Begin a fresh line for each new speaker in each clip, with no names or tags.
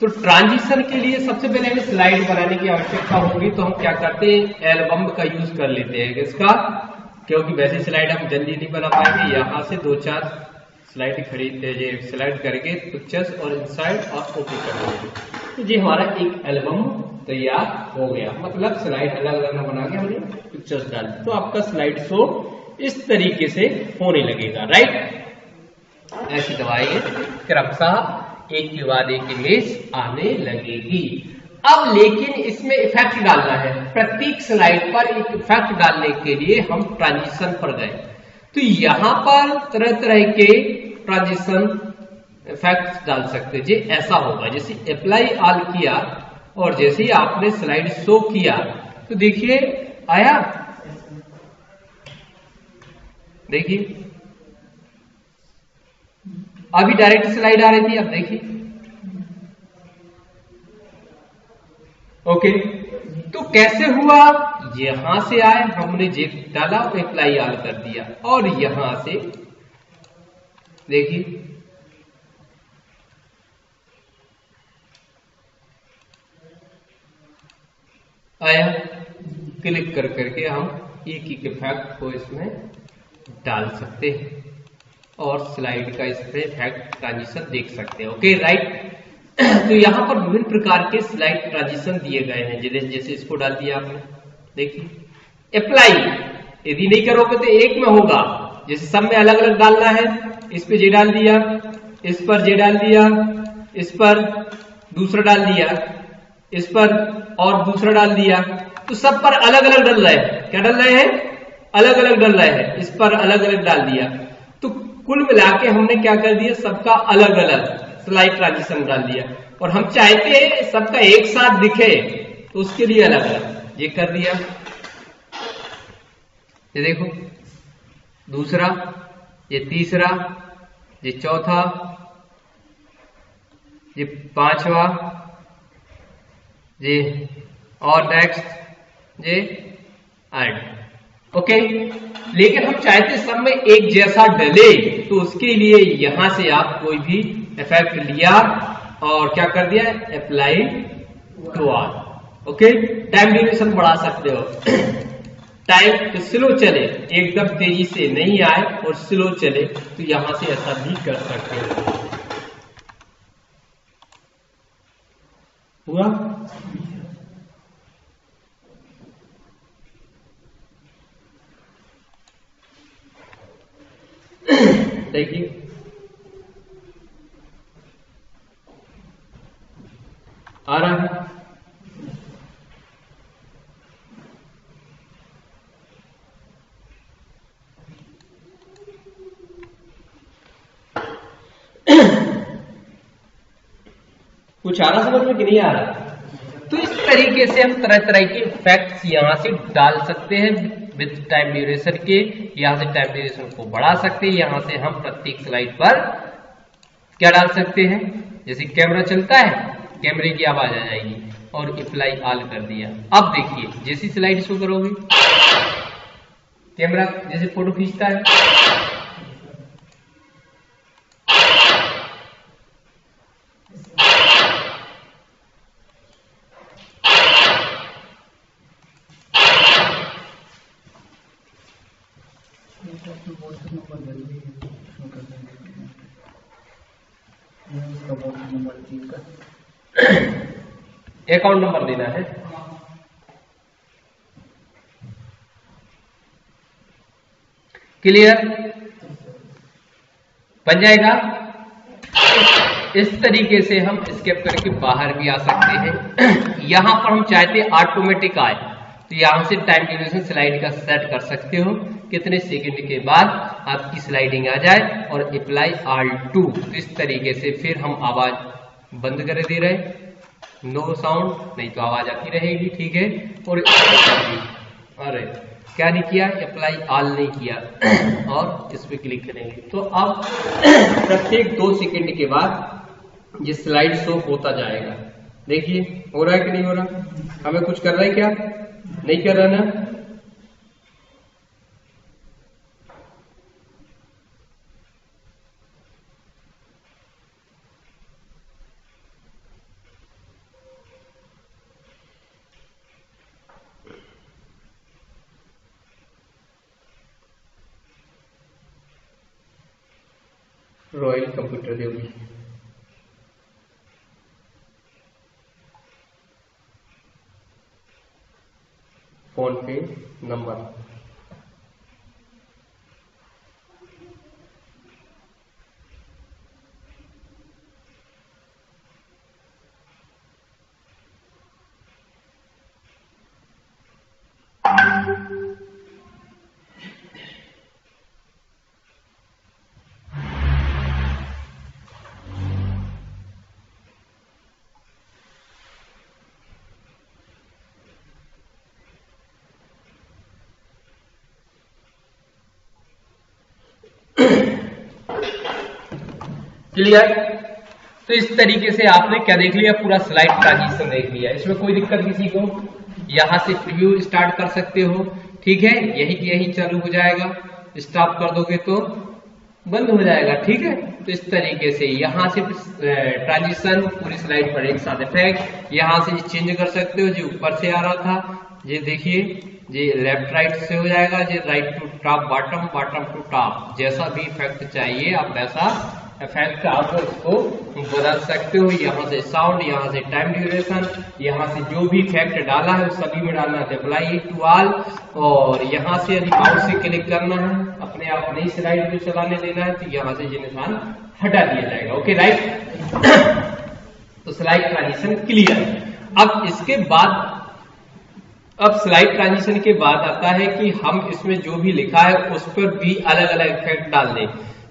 तो ट्रांजिशन के लिए सबसे पहले हमें स्लाइड बनाने की आवश्यकता होगी, तो हम क्या करते हैं, एल्बम का यूज कर लेते हैं इसका, क्योंकि वैसी स्लाइड हम जल्दी नहीं बना पाएंगे। यहाँ से 2-4 स्लाइड खरीदते हैं, स्लाइड करके पिक्चर्स और इनसाइड और ओके कर देंगे, तो ये हमारा एक एल्बम तैयार हो गया। मतलब स्लाइड अलग अलग बना के हमने पिक्चर्स डाल दी, तो आपका स्लाइड शो इस तरीके से होने लगेगा, राइट। ऐसी दबाएंगे क्रमशः एक के बाद एक इमेज आने लगेगी। अब लेकिन इसमें इफेक्ट डालना है, प्रत्येक स्लाइड पर एक इफेक्ट डालने के लिए हम ट्रांजिशन पर गए, तो यहां पर तरह तरह के ट्रांजिशन इफेक्ट डाल सकते हैं। जी ऐसा होगा, जैसे अप्लाई ऑल किया और जैसे ही आपने स्लाइड शो किया तो देखिए आया, देखिए अभी डायरेक्ट स्लाइड आ रही थी, अब देखिए ओके। तो कैसे हुआ, यहां से आए हमने जे डाला और अप्लाई ऑल कर दिया, और यहां से देखिए आया, क्लिक कर करके हम एक एक इफेक्ट को इसमें डाल सकते हैं और स्लाइड का इसमें इफेक्ट ट्रांजिशन देख सकते हैं, ओके राइट। तो यहां पर विभिन्न प्रकार के स्लाइड ट्रांजिशन दिए गए हैं, जैसे इसको डाल दिया आपने, देखिए अप्लाई, यदि नहीं करोगे तो एक में होगा, जैसे सब में अलग अलग डालना है, इस पे जे डाल दिया, इस पर जे डाल दिया, इस पर दूसरा डाल दिया, इस पर और दूसरा डाल दिया, तो सब पर अलग अलग डल रहे हैं, क्या डल रहे हैं, अलग अलग डल रहे हैं, इस पर अलग अलग डाल दिया, तो कुल मिला के हमने क्या कर दिया, सबका अलग अलग स्लाइड ट्रांजिशन डाल दिया। और हम चाहते हैं सबका एक साथ दिखे, तो उसके लिए अलग अलग ये कर दिया, ये देखो दूसरा, ये तीसरा, ये चौथा, ये पांचवा, ये और नेक्स्ट ये एंड, ओके। लेकिन हम चाहते सब में एक जैसा डले, तो उसके लिए यहां से आप कोई भी इफेक्ट लिया और क्या कर दिया, apply to all, okay. Time duration बढ़ा सकते हो, टाइम तो स्लो चले, एकदम तेजी से नहीं आए और स्लो चले, तो यहां से ऐसा भी कर सकते हो। हुआ, देखिए आ रहा है, कुछ आ रहा समझ में कि नहीं आ रहा। तो इस तरीके से हम तरह तरह के इफेक्ट्स यहां से डाल सकते हैं विद टाइम ड्यूरेशन के, यहां से टाइम ड्यूरेशन को बढ़ा सकते हैं, यहां से हम प्रत्येक स्लाइड पर क्या डाल सकते हैं, जैसे कैमरा चलता है कैमरे की आवाज आ जाएगी, और अप्लाई ऑल कर दिया। अब देखिए जैसी स्लाइड शो करोगे, कैमरा जैसे फोटो खींचता है, अकाउंट नंबर देना है, क्लियर बन जाएगा। इस तरीके से हम स्केप करके बाहर भी आ सकते हैं। यहां पर हम चाहते हैं ऑटोमेटिक आए, तो यहां से टाइम ड्यूरेशन स्लाइड का सेट कर सकते हो, कितने सेकंड के बाद आपकी स्लाइडिंग आ जाए, और अप्लाई ऑल टू, तो इस तरीके से फिर हम आवाज बंद कर दे रहे, नो साउंड, नहीं तो आवाज आती रहेगी, ठीक है। और अरे क्या नहीं किया, अप्लाई ऑल नहीं किया, और इस पे क्लिक करेंगे, तो अब प्रत्येक 2 सेकंड के बाद ये स्लाइड शो होता जाएगा। देखिए हो रहा है कि नहीं हो रहा, हमें कुछ कर रहा है क्या, नहीं कर रहा ना, रॉयल कंप्यूटर देवली। फोन पे नंबर क्लियर। तो इस तरीके से आपने क्या देख लिया, पूरा स्लाइड ट्रांजिशन देख लिया। इसमें कोई दिक्कत किसी को? यहां से प्रीव्यू स्टार्ट कर सकते हो, ठीक है, यही की यही चालू हो जाएगा, स्टॉप कर दोगे तो बंद हो जाएगा, ठीक है। तो इस तरीके से यहां से ट्रांजिशन पूरी स्लाइड पर एक साथ इफेक्ट, यहां से चेंज कर सकते हो। जो ऊपर से आ रहा था ये देखिए, ये लेफ्ट राइट से हो जाएगा, ये right to top bottom, bottom to top, जैसा भी इफेक्ट चाहिए आप वैसा इफेक्ट आप इसको बदल सकते हो। यहाँ से साउंड, यहाँ से टाइम ड्यूरेशन, यहाँ से जो भी इफेक्ट डाला है सभी में डालना है, अप्लाई टू ऑल। और यहाँ से यदि माउस से क्लिक करना है, अपने आप नई स्लाइड को चलाने देना है, तो यहाँ से ये निशान हटा दिया जाएगा। Okay right. तो स्लाइड ट्रांजिशन क्लियर। अब इसके बाद, अब स्लाइड ट्रांजिशन के बाद आता है कि हम इसमें जो भी लिखा है उस पर भी अलग अलग इफेक्ट डाल दें।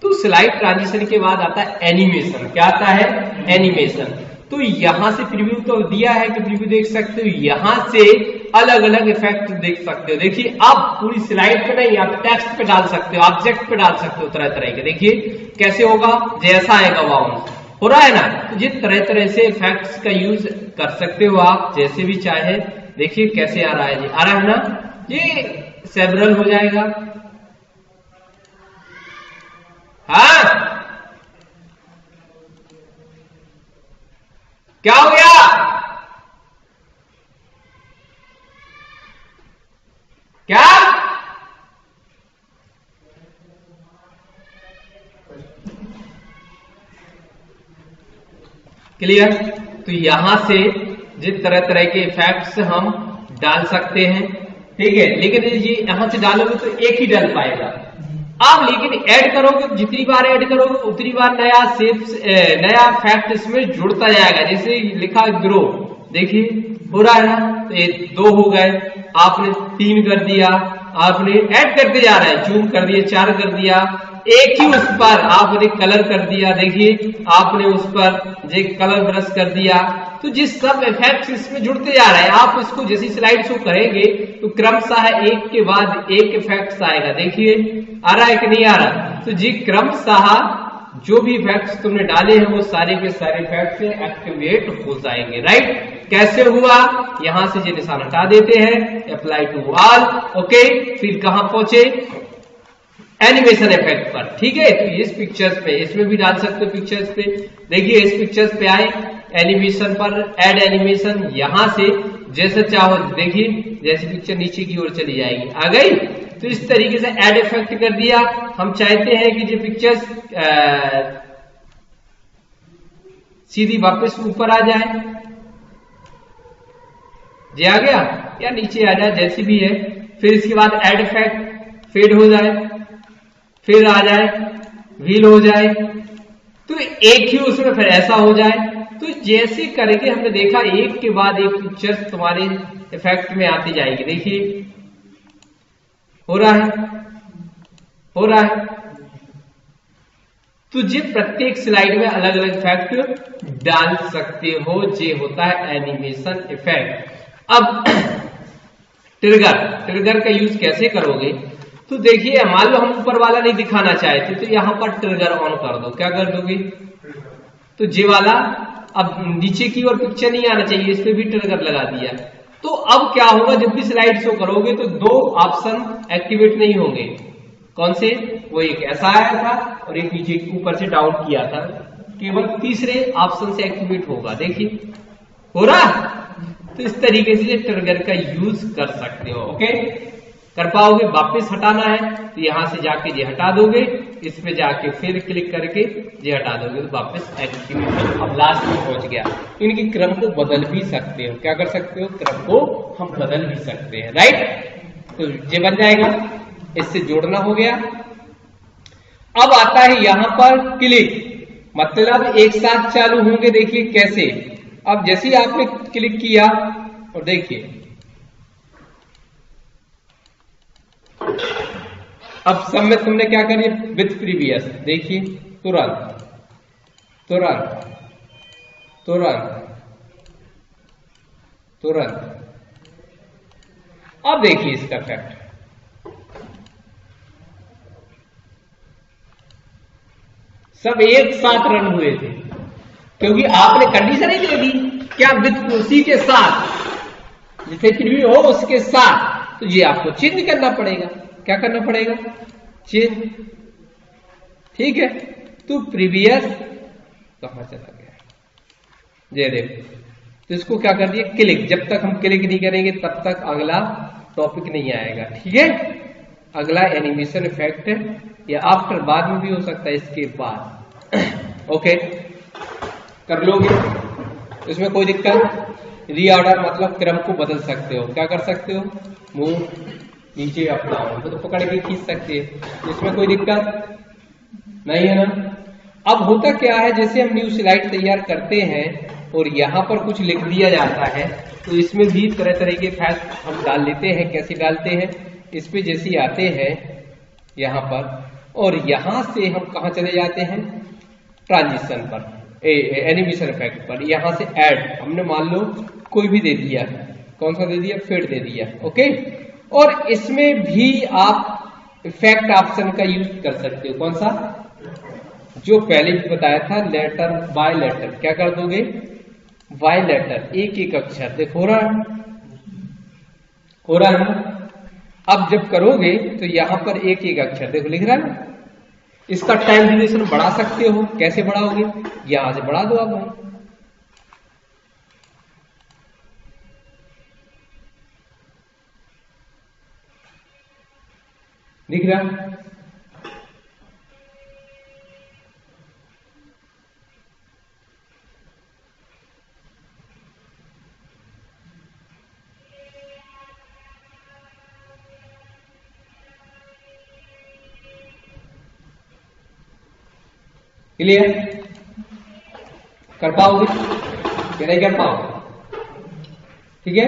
तो स्लाइड ट्रांजिशन के बाद आता है एनिमेशन। क्या आता है? एनिमेशन। तो यहां से प्रीव्यू तो दिया है कि प्रीव्यू देख सकते हो, यहां से अलग अलग इफेक्ट देख सकते हो। देखिए आप पूरी स्लाइड पे नहीं, आप टेक्स्ट पे डाल सकते हो, ऑब्जेक्ट पे डाल सकते हो, तरह तरह के। देखिए कैसे होगा, जैसा आएगा बाउंस हो रहा है ना। तो ये तरह तरह से इफेक्ट्स का यूज कर सकते हो आप, जैसे भी चाहे। देखिए कैसे आ रहा है, जी आ रहा है ना, ये सेवरल हो जाएगा। हाँ क्या हो गया? क्या? क्लियर। तो यहां से जिस तरह तरह के इफेक्ट्स हम डाल सकते हैं, ठीक है। लेकिन ये यहां से डालोगे तो एक ही डाल पाएगा आप, लेकिन ऐड करोगे, जितनी बार ऐड करोगे उतनी बार नया शेप्स, नया फैक्ट इसमें जुड़ता जाएगा। जैसे लिखा ग्रो, देखिए हो रहा है ना, तो ये 2 हो गए, आपने 3 कर दिया, आपने ऐड करते जा रहे हैं, जूम कर दिया, 4 कर दिया, एक ही उस पर आपने कलर कर दिया। देखिए आपने उस पर जो कलर ब्रश कर दिया, तो जिस सब इफेक्ट्स इसमें जुड़ते जा रहे हैं, आप उसको जैसी स्लाइड शो करेंगे तो क्रमशः एक के बाद एक इफेक्ट्स आएगा। देखिए आ रहा है कि नहीं आ रहा? तो जी क्रमशः जो भी इफेक्ट्स तुमने डाले हैं वो सारे के सारे इफेक्ट्स एक्टिवेट हो जाएंगे। राइट। कैसे हुआ? यहां से ये निशान हटा देते हैं, अप्लाई टू ऑल। ओके, फिर कहां पहुंचे? एनिमेशन इफेक्ट पर, ठीक है। तो इस पिक्चर्स पे, इसमें भी डाल सकते हो पिक्चर्स पे। देखिए इस पिक्चर्स पे आए, एनिमेशन पर, ऐड एनिमेशन, यहां से जैसे चाहो, देखिए जैसी पिक्चर नीचे की ओर चली जाएगी, आ गई। तो इस तरीके से ऐड इफेक्ट कर दिया। हम चाहते हैं कि जो पिक्चर्स सीधी वापस ऊपर आ जाए, ये आ गया या नीचे आ जाए, जैसी भी है। फिर इसके बाद ऐड इफेक्ट, फेड हो जाए, फिर आ जाए, व्हील हो जाए, तो एक ही उसमें फिर ऐसा हो जाए। तो जैसे करके हमने देखा, एक के बाद एक पिक्चर तुम्हारे इफेक्ट में आती जाएगी। देखिए हो रहा है, हो रहा है। तो ये प्रत्येक स्लाइड में अलग अलग इफेक्ट डाल सकते हो, ये होता है एनिमेशन इफेक्ट। अब ट्रिगर का यूज कैसे करोगे? तो देखिए मान लो हम ऊपर वाला नहीं दिखाना चाहते, तो यहां पर ट्रिगर ऑन कर दो। क्या कर दोगे? तो जे वाला, अब नीचे की ओर पिक्चर नहीं आना चाहिए, इस पे भी ट्रिगर लगा दिया। तो अब क्या होगा, जब भी स्लाइड शो करोगे तो 2 ऑप्शन एक्टिवेट नहीं होंगे। कौन से? वो एक ऐसा आया था और एक नीचे ऊपर से डाउन किया था, केवल तीसरे ऑप्शन से एक्टिवेट होगा। देखिए हो रहा। तो इस तरीके से ट्रिगर का यूज कर सकते हो। ओके, कर पाओगे? वापस हटाना है तो यहां से जाके ये हटा दोगे, इस पे जाके फिर क्लिक करके ये हटा दोगे तो वापस एग्जीक्यूट अब लास्ट में पहुंच गया। इनके क्रम को बदल भी सकते हो, क्या कर सकते हो, क्रम को हम बदल भी सकते हैं, राइट। तो ये बन जाएगा, इससे जोड़ना हो गया। अब आता है यहां पर क्लिक, मतलब एक साथ चालू होंगे, देखिए कैसे। अब जैसे ही आपने क्लिक किया और देखिए अब सब में तुमने क्या करिए विथ प्रीवियस, देखिए तुरंत तुरंत तुरंत तुरंत। अब देखिए इसका इफेक्ट, सब एक साथ रन हुए थे क्योंकि आपने कंडीशन ही दे दी क्या, विथ उसी के साथ जिसे प्रीव्यू हो उसके साथ। तो ये आपको चेंज करना पड़ेगा, क्या करना पड़ेगा, चेंज, ठीक है। तो प्रीवियस कहां चला गया, ये देखो, तो इसको क्या कर दिया क्लिक, जब तक हम क्लिक नहीं करेंगे तब तक अगला टॉपिक नहीं आएगा, ठीक है। अगला एनिमेशन इफेक्ट है, या आफ्टर बाद में भी हो सकता है, इसके बाद ओके कर लोगे, इसमें कोई दिक्कत। रीऑर्डर मतलब क्रम को बदल सकते हो, क्या कर सकते हो, मूव नीचे अप डाउन, तो पकड़ के खींच सकते हैं, इसमें कोई दिक्कत नहीं है ना। अब होता क्या है, जैसे हम न्यू स्लाइड तैयार करते हैं और यहां पर कुछ लिख दिया जाता है, तो इसमें भी तरह तरह के फैक्ट हम डाल लेते हैं। कैसे डालते हैं, इस पे जैसे आते हैं यहां पर, और यहां से हम कहां चले जाते हैं, ट्रांजिशन पर, एनिमेशन इफेक्ट पर, यहां से ऐड हमने मान लो कोई भी दे दिया, कौन सा दे दिया, फेड दे दिया, ओके। और इसमें भी आप इफेक्ट ऑप्शन का यूज कर सकते हो, कौन सा, जो पहले भी बताया था, लेटर बाय लेटर, क्या कर दोगे, बाय लेटर, एक एक अक्षर, देखो हो रहा है। अब जब करोगे तो यहां पर एक एक अक्षर देखो लिख रहा है ना। इसका टाइम ड्यूरेशन बढ़ा सकते हो, कैसे बढ़ाओगे, यहां से बढ़ा दो आप भाई, दिख रहा है। क्लियर, कर पाओगे कि नहीं कर पाओगे, ठीक है।